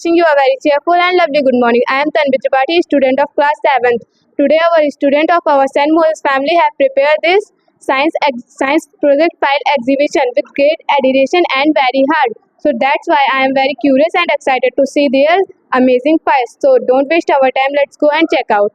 Wishing you a very cheerful and lovely good morning. I am Tanvi Tripathi, student of class 7th. Today our student of our St. Moses family have prepared this science project file exhibition with great dedication and very hard. So that's why I am very curious and excited to see their amazing files. So don't waste our time. Let's go and check out.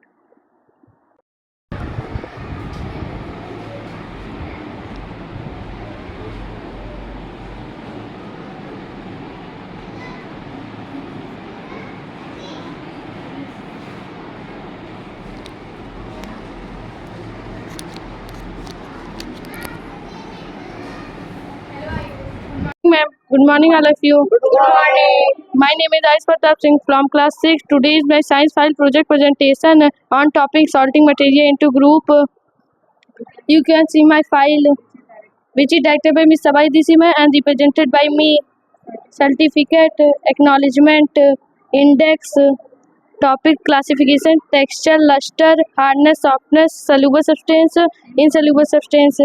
Ma'am, good morning all of you. Good morning. My name is Ais Pratap Singh from class 6. Today is my science file project presentation on topic salting material into group. You can see my file which is directed by Ms. Sabai Disima and represented by me. Certificate, acknowledgement, index, topic classification, texture, luster, hardness, softness, soluble substance, insoluble substance.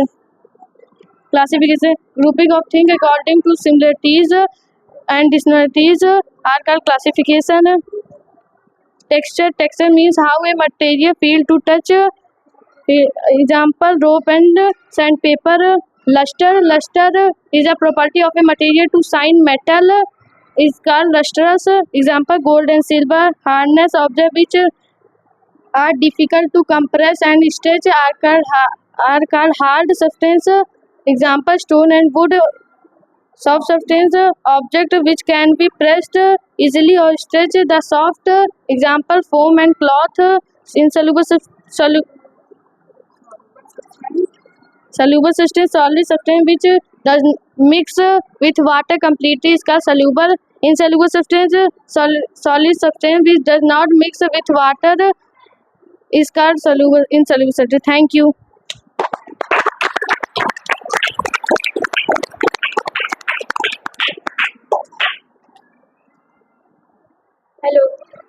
Classification, grouping of things according to similarities and dissimilarities are called classification. Texture means how a material feel to touch. Example, rope and sandpaper. Luster is a property of a material to shine. Metal is called lustrous. Example, gold and silver. Hardness, object which are difficult to compress and stretch are called hard substance. Example, stone and wood. Soft substance, object which can be pressed easily or stretched. The soft, example, foam and cloth. Insoluble soluble substance, solid substance which does mix with water completely is called soluble. Insoluble substance, solid substance which does not mix with water is called insoluble substance. Thank you.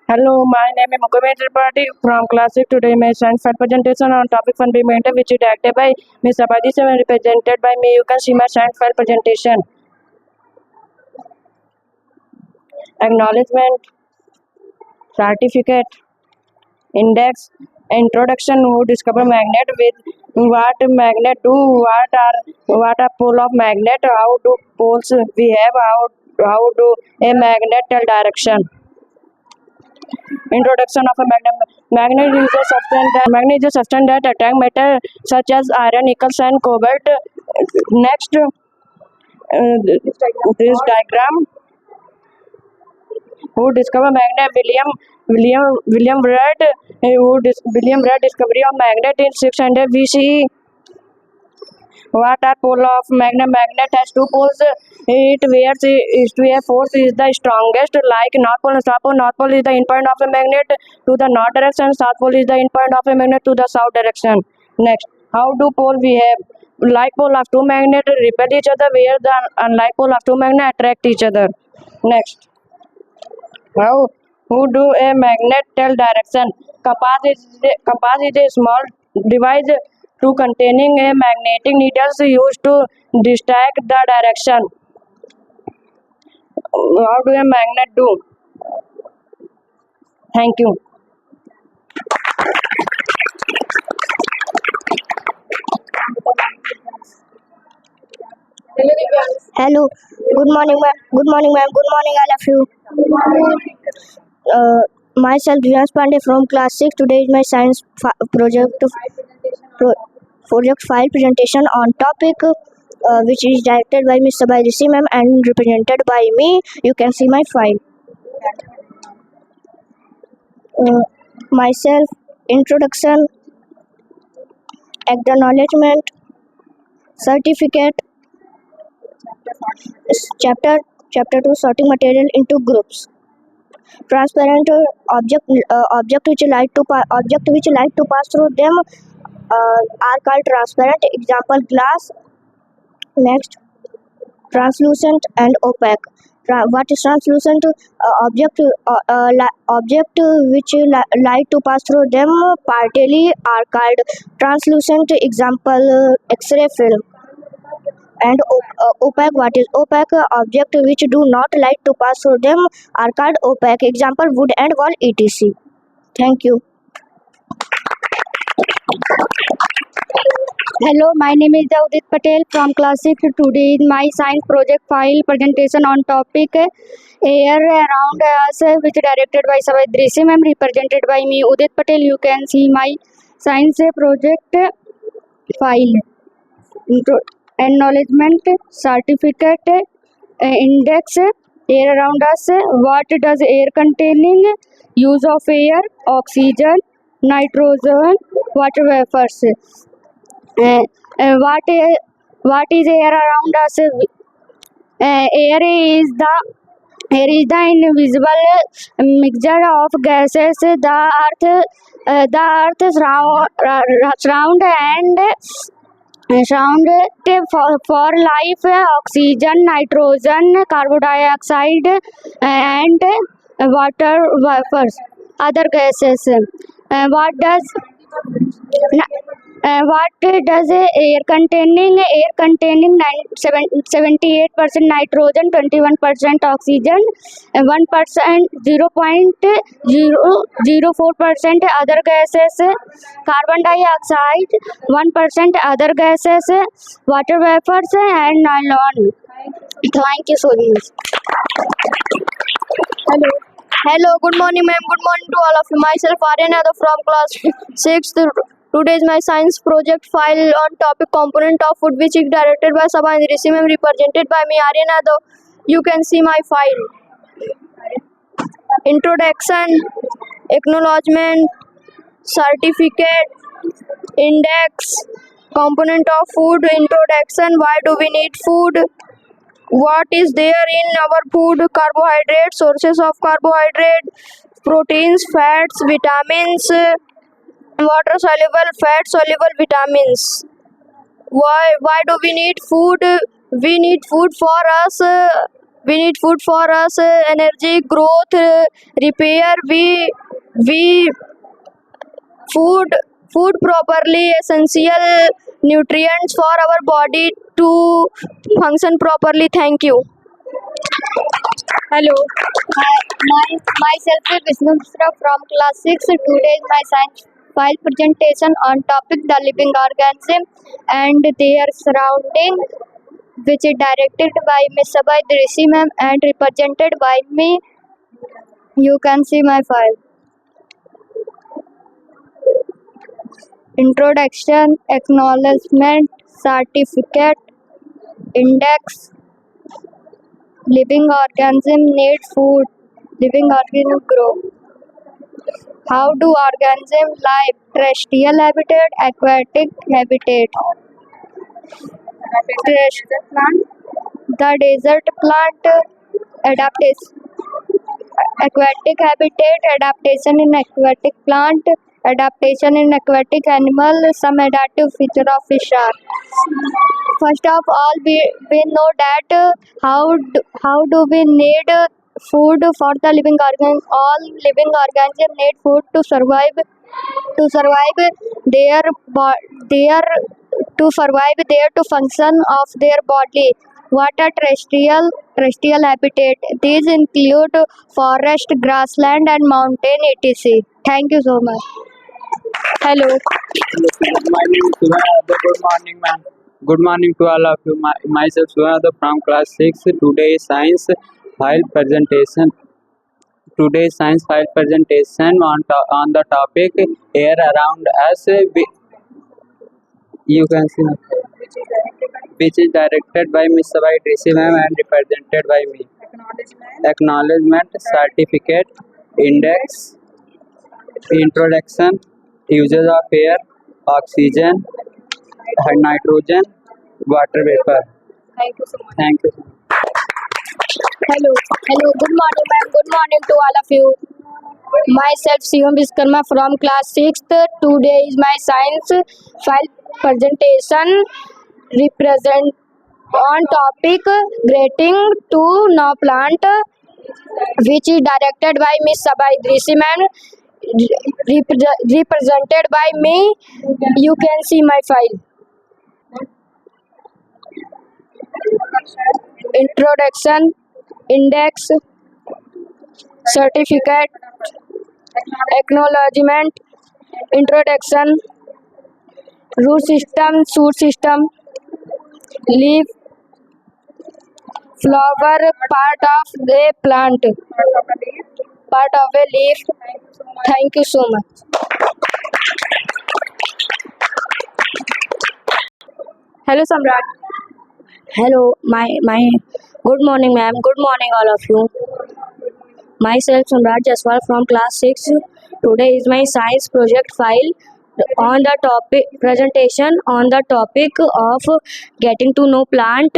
Hello, my name is Mukhammed Tripathi from class 6. Today my science fair presentation on topic fundamental which is directed by Ms. Abadi and represented by me. You can see my science fair presentation. Acknowledgement, certificate, index, introduction, who discover magnet, with what magnet do, what are pole of magnet, how do poles we have, how do a magnet tell direction. Introduction of a magnet is a substance that attract metal such as iron, nickel, and cobalt. Next, this diagram. Who discovered magnet? William Wright. William Wright discovery of magnet in 600 BCE. What are pole of magnet? Magnet has two poles. It wears is to a force is the strongest, like north pole and south pole. North pole is the in point of a magnet to the north direction. South pole is the in point of a magnet to the south direction. Next, how do pole we have? Like pole of two magnets repel each other, where the unlike pole of two magnets attract each other. Next, who do a magnet tell direction? Compass is a small device to containing a magnetic needles used to detect the direction. How do a magnet do? Thank you. Hello. Good morning, ma'am. Good morning, ma'am. Good morning, all of you. Myself, Divyansh Pandey from class 6. Today is my science project file presentation on topic which is directed by Ms. Sabai Risi ma'am and represented by me. You can see my file. Myself, introduction, acknowledgement, certificate, chapter 2, sorting material into groups. Transparent object which light to pass through them are called transparent. Example, glass. Next, translucent and opaque. What is translucent? Object which light to pass through them partly are called translucent. Example, X-ray film. and opaque. What is opaque? Object which do not light to pass through them are called opaque. Example: wood and wall, etc. Thank you. Hello, my name is Udit Patel from class 6. Today is my science project file presentation on topic air around us, which directed by Savitri Sim and represented by me, Udit Patel. You can see my science project file. Acknowledgement, certificate, index, air around us. What does air containing? Use of air, oxygen, nitrogen, water vapors. Uh, what is air around us? Air is the invisible mixture of gases the earth surround and surround it for life: oxygen, nitrogen, carbon dioxide, and water vapors, other gases. Uh, what does what does air containing? Air containing 78% nitrogen, 21% oxygen, 1% 0.004% other gases, carbon dioxide 1% other gases, water vapors, and nylon. Thank you so much. Hello, good morning, ma'am. Good morning to all of you. Myself, Aryan Yadav from class 6th. Today is my science project file on topic component of food, which is directed by Sabha and Rishi ma'am, represented by me, Aryan Yadav. You can see my file. Introduction, acknowledgement, certificate, index, component of food, introduction, why do we need food, what is there in our food, carbohydrate, sources of carbohydrate, proteins, fats, vitamins, water soluble, fat soluble vitamins. Why do we need food? We need food for us. Energy, growth, repair. We food properly, essential nutrients for our body to function properly. Thank you. Hello. Myself is Vishnu Mishra from class 6. Today is my science file presentation on topic the living organism and their surrounding, which is directed by Ms. Sabai Rishi ma'am and represented by me. You can see my file. Introduction, acknowledgement, certificate, index. Living organism need food. Living organism grow. How do organisms live? Terrestrial habitat, aquatic habitat. The desert plant adaptation. Aquatic habitat, adaptation in aquatic plant, adaptation in aquatic animal. Some adaptive feature of fish are. First of all, we know that how do we need food for the living organism. All living organisms need food to survive. Their to function of their body. What are terrestrial habitat? These include forest, grassland, and mountain, etc. Thank you so much. Hello. My name is Suhan. Good morning, ma'am. Good morning to all of you. Myself Suhan from class 6. Today is science file presentation. Today's science file presentation on the topic air around us. You can see, which is directed by Ms. Sabai Rishi ma'am and represented by me. Acknowledgement, certificate, index, introduction, uses of air, oxygen, nitrogen, water vapor. Thank you so much. Thank you. Hello. Good morning, ma'am. Good morning to all of you. Myself, Shivam Viskarma from class 6th. Today is my science file presentation represent on topic grating to now plant, which is directed by Miss Sabai Idrisi ma'am, represented by me. You can see my file. introduction, index, certificate, acknowledgement, introduction, root system, leaf, flower, part of the plant, part of a leaf. Thank you so much. Hello, Samrat. Hello, my good morning, ma'am. Good morning, all of you. Myself, Samrat Jaswal from class 6. Today is my science project file on the topic presentation on the topic of getting to know plant,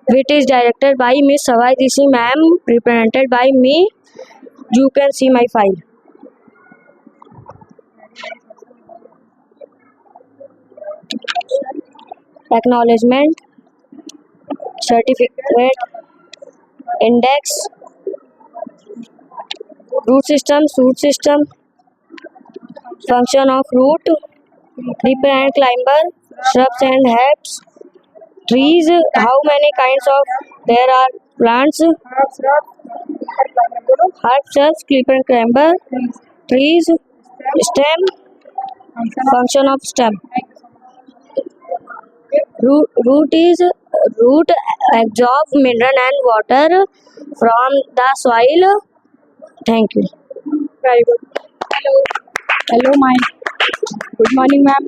which is directed by Miss Savai Rishi ma'am, represented by me. You can see my file. Acknowledgement, certificate, index, root system, function of root, creeper and climber, shrubs and herbs, trees, how many kinds of there are plants, herbs, shrubs, creeper and climber, trees, stem, function of stem. Root is root absorb mineral and water from the soil. Thank you. Very good. Hello, good morning, ma'am.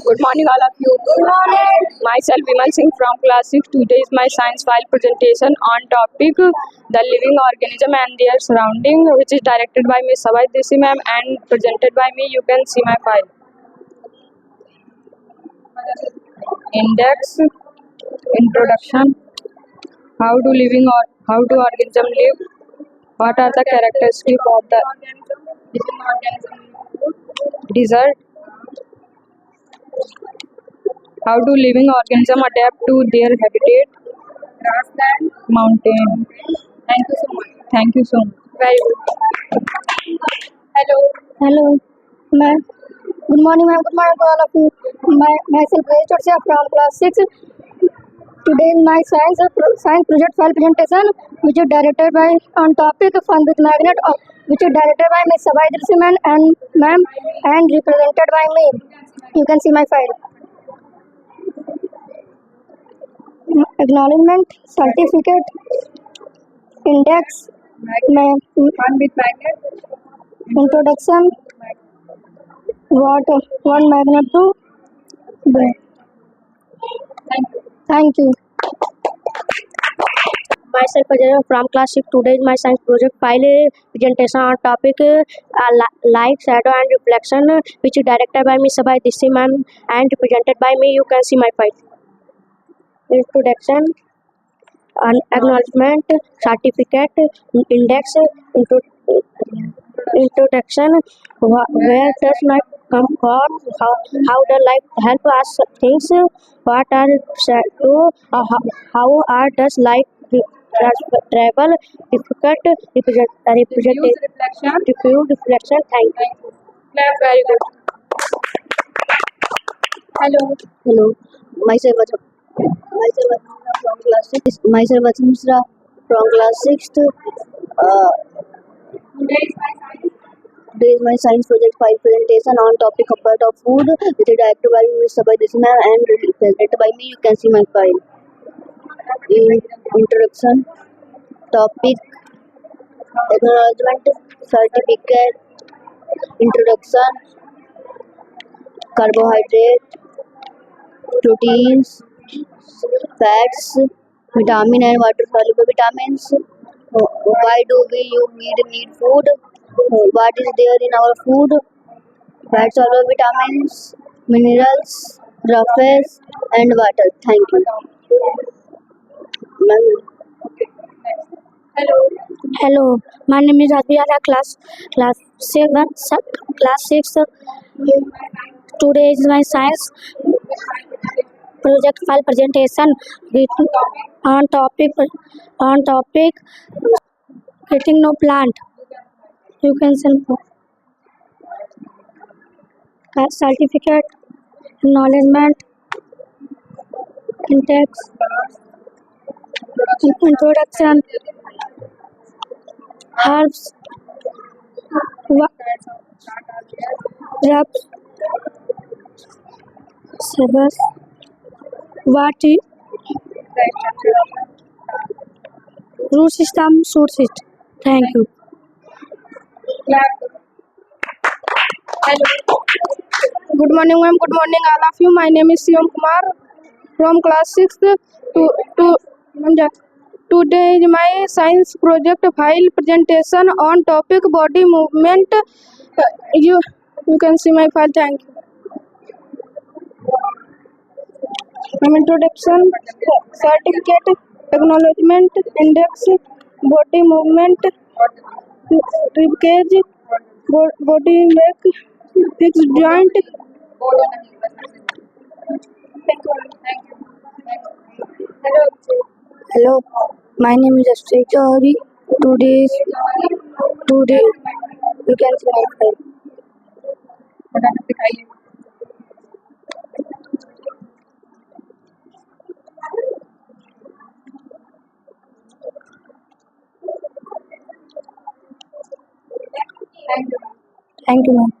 Good morning, all of you. Good morning. Myself, Vimal Singh from class 6. Today is my science file presentation on topic the living organism and their surrounding, which is directed by Miss Savai Rishi ma'am and presented by me. You can see my file. Index, introduction, how do organism live, what are the characteristics of the desert, how do living organism adapt to their habitat, grassland, mountain. Thank you so much. Thank you so much. Very good. Hello, ma'am. Good morning, ma'am. Good morning to all of you. Myself, Rajesh Chorsia from class 6. Today in my science project file presentation, which is directed by on topic fun with magnet, which is directed by Ms. Savai Rishi ma'am and represented by me. You can see my file. Acknowledgement, certificate, index, Fun with magnet. introduction, what one magnet to bread. Thank you. Myself Ajay from class 6. Today is my science project file presentation on topic light, shadow and reflection, which is directed by Miss Sabha Rishi ma'am and presented by me. You can see my file. Introduction, acknowledgement, certificate, index, introduction, where does light come from, how the light help us things, what are shadow, how are does light travel, difficult, representative, diffuse reflection. Thank you. Very good. Hello, myself from class 6. Myself Misra from class 6th. Today is my science project file presentation on topic of part of food, which is directed by Ms. Sabha Rishi ma'am and presented by me. You can see my file. Introduction, topic, acknowledgement, certificate, introduction, carbohydrate, proteins, fats, vitamin and water soluble vitamins. Why do we need food? What is there in our food? Fat soluble vitamins, minerals, roughness and water. Thank you. Hello, my name is Adriana, class 6. Today is my science project file presentation on topic getting no plant. You can send certificate, acknowledgement, Index, introduction, herbs, rubs, syllabus, Vati, root system, source it. Thank you. Good morning, ma'am. Good morning, all of you. My name is Shivam Kumar from class 6th. Today is my science project file presentation on topic body movement. You can see my file. Thank you. Introduction, certificate, acknowledgement, index, body movement, rib cage, body make, fixed joint. Hello, my name is Ashrik Johari. Today, you can see my file. Thank you, ma'am.